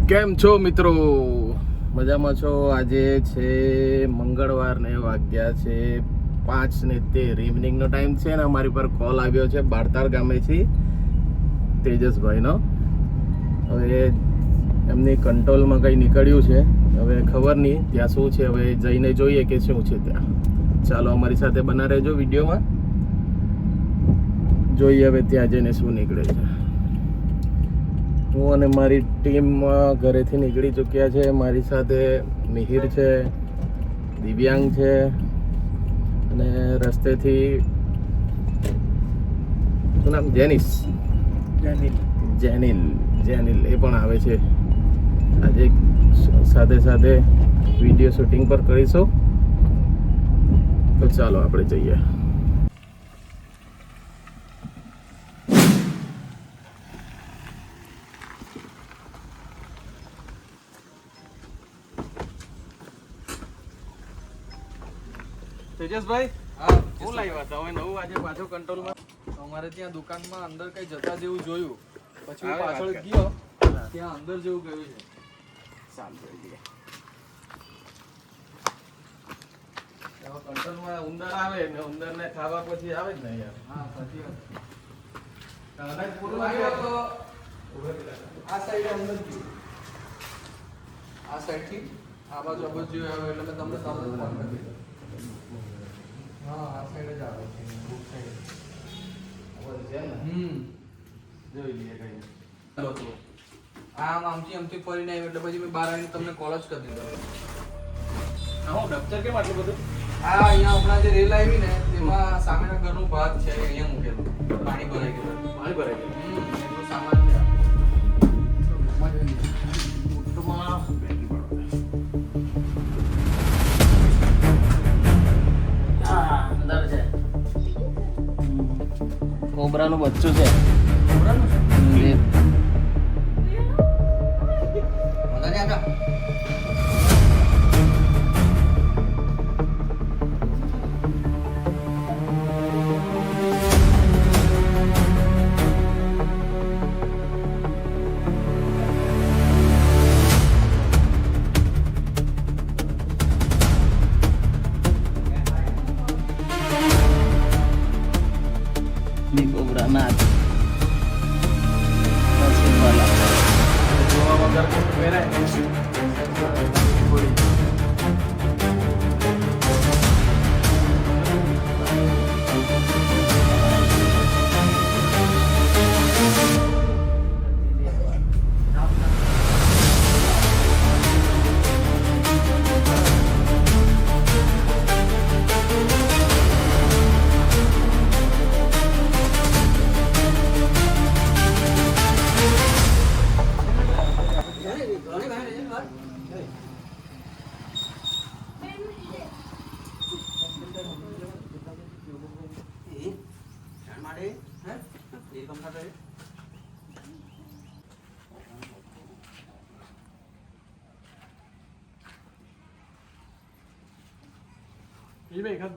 કેમ છો મિત્રો? મજામાં છો? આજે છે મંગળવાર ને વાગ્યા છે 5:13 ઇવનિંગનો ટાઈમ છે ને અમારી પર કોલ આવ્યો છે બારતાર ગામેથી તેજસભાઈનો. હવે એમની કંટ્રોલમાં કંઈ નીકળ્યું છે, હવે ખબર નહીં ત્યાં શું છે. હવે જઈને જોઈએ કે શું છે ત્યાં. ચાલો અમારી સાથે બના રહેજો વિડીયોમાં, જોઈએ હવે ત્યાં જઈને શું નીકળે છે. હું અને મારી ટીમ ઘરેથી નીકળી ચૂક્યા છે. મારી સાથે મિહિર છે, દિવ્યાંગ છે અને રસ્તેથી શું નામ? જેનિલ એ પણ આવે છે. આજે સાથે સાથે વિડીયો શૂટિંગ પર કરીશું. તો ચાલો આપણે જઈએ. તેજસભાઈ, શું લાવ્યા હતા હવે નવું આજે પાછો કંટ્રોલમાં? અમારે ત્યાં દુકાનમાં અંદર કઈ જતા જેવું જોયું, પછી પાછળ ગયો ત્યાં અંદર જેવું ગયું છે. સારું જોઈએ. કંટ્રોલમાં ઉંદર આવે ને ઉંદરને ખાવા પછી આવે જ ને યાર. હા, સાચી વાત. અનાજ પૂરું આવ્યો તો આવ્યો. આ સાઈડ અંદર ગયું, આ સાઈડ થી આ બાજુ જેવું આવ્યો એટલે મેં તમને સામે ફોન કરી દીધો. હા, આ સાઈડ જ આવે છે, બુક સાઈડ. જોઈ લઈએ કઈ. ચાલો તો આમથી ફરીને આવ્યો એટલે પછી મેં બહાર આવીને તમને કોલ જ કરી દીધો. હું ડોક્ટર કેમ આટલું બધું? આ અહીંયા હમણાં જે રેલ આવી ને તેમાં સામેના ઘરનું ભાત છે અહીંયા મૂકેલું, પાણી ભરાઈ ગયું. પાણી ભરાઈ ગયું. એટલું સામાન છે. અંદર છે કોબરાનું બચ્ચું છે.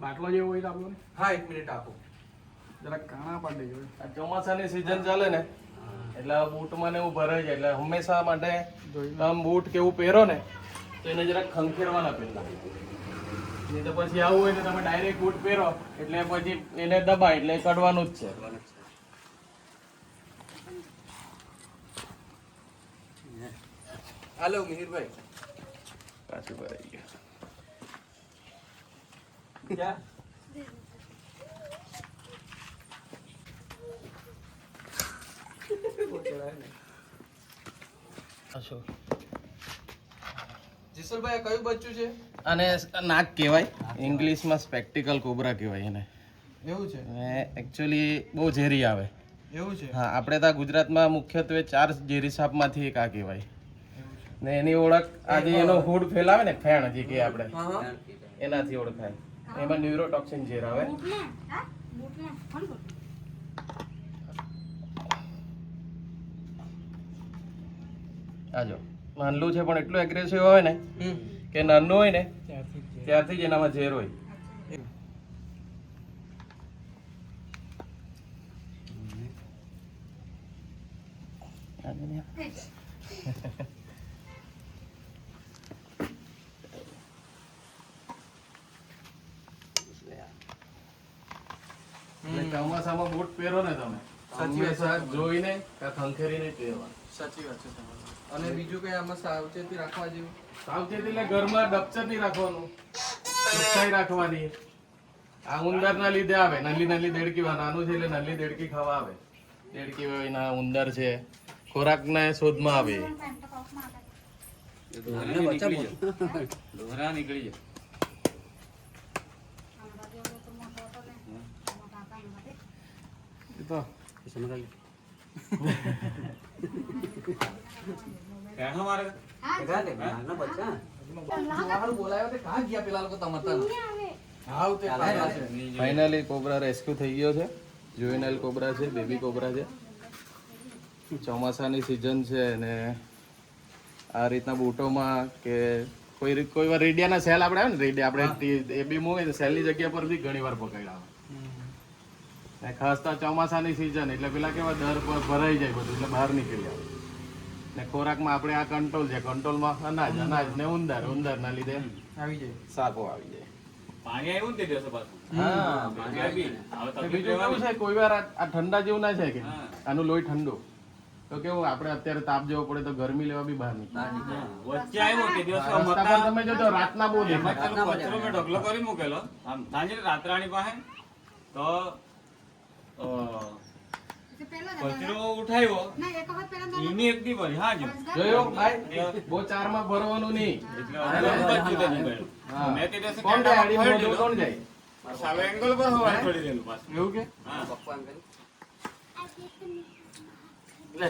બાટલો જેવો હોય તો આપો ને. હા, 1 મિનિટ આપો. જરા કાણા પાડી જોઈએ. આ ચોમાસાની સિઝન ચાલે ને એટલે બૂટમાં ને એવું ભરાય જાય, એટલે હંમેશા માટે તમે બૂટ કેવું પહેરો ને તો એને જરાક ખંખેરવાના પહેલા. નહીં તો પછી આવું હોય તો તમે ડાયરેક્ટ બૂટ પહેરો એટલે પછી એને દબાય એટલે કાઢવાનું જ છે. હાલો મિહિરભાઈ. પાછું ભરાઈ ગયું. ક્યાં? જીસલભાઈ, આ કયું બચ્ચું છે? અને નાક કહેવાય, ઇંગ્લિશમાં સ્પેક્ટિકલ કોબરા કહેવાય એને. એવું છે? એકચ્યુઅલી બહુ ઝેરી આવે. એવું છે? હા, આપણે ત્યાં ગુજરાતમાં મુખ્યત્વે 4 ઝેરી સાપમાંથી એક આ કહેવાય. ને એની ઓળખ આજે એનો હુડ ફેલાવે ને ફેણ જે કે આપણે હા હા એનાથી ઓળખાય. એમાં ન્યુરોટોક્સિન ઝેર આવે. આજો નાનલું છે પણ એટલું એગ્રેસિવ હોય ને કે નાનું હોય ને ત્યારથી જ એનામાં ઝેર હોય. ચોમાસામાં બૂટ પહેરો ને તમે સાચી વાત છે. હંમેશા જોઈને કાં ખંખેરીને પહેરવા. સાચી વાત છે તમારી. અને બીજું કઈ આમાં સાવચેતી રાખવા જેવું? સાવચેતી એટલે ઘરમાં ડપચર નહીં રાખવાનું, ચોખ્ખાઈ રાખવાની. આ ઉંદરના લીધે આવે, નલી નલી દેડકી, નાનું છે એટલે નલી દેડકી ખાવા આવે. દેડકી હોય ના ઉંદર છે, ખોરાકના શોધમાં આવે. ડોહરા નીકળી જાય. એ તો કહેવા મારે જોવાનું બોલાયો તે કાં ગયા પેલા લોકો તમારા તરફ? હાવ તે પાછા છે. ફાઇનલી કોબરા રેસ્ક્યુ થઈ ગયો છે. જુવેનાઇલ કોબરા છે, બેબી કોબરા છે. ચોમાસાની સિઝન છે અને આ રીતના બૂટોમાં કે કોઈ વાર રેડિયાના સેલ આપણે આવે ને રેડિયા આપણે એ બી મૂકે તો સેલની જગ્યા પર બી ઘણી વાર પકડાવે. ને ખાસ તો ચોમાસાની સિઝન એટલે પેલા કેવા દર પર ભરાઈ જાય બધું એટલે બહાર નીકળી આવે. ને ખોરાકમાં આપણે આ કંટ્રોલ છે, કંટ્રોલમાં અનાજ ને ઉંદરના લીધે આવી જાય. સાપો આવી જાય. પાણી આવ્યું ને તે દિવસે પાછું. હા પાણી આવી. હવે ને તકલીફ બીજું કેવું છે કોઈ વાર આ ઠંડા જેવું ના છે કે હા. આનું લોહી ઠંડુ તો કેવું આપણે અત્યારે તાપ જેવો પડે તો ગરમી લેવા બી બહાર નીકળે. વચ્ચે આવ્યો તે દિવસે રસ્તા પર તમે જોજો રાતના બહુ દેખાય. મકાનનો કચરો મેં ઢગલો કરી મૂકેલો આમ સાંજે રાત્રાણી પાસે તો કચરો ઉઠાવ્યો એની એક દી ભરી હા જો જોયો ભાઈ બહુ ચારમાં ભરવાનું નહીં. એટલે અડધો બચ્યું તો નીકળ્યું. હા. મેં તે દિવસે કોણ જાય આડી ફોડી મોઢું દીધો. કોણ જાય? સાવ એંગલ પર હવાઈ છોડી દેલું પાછું. એવું કે હા. લે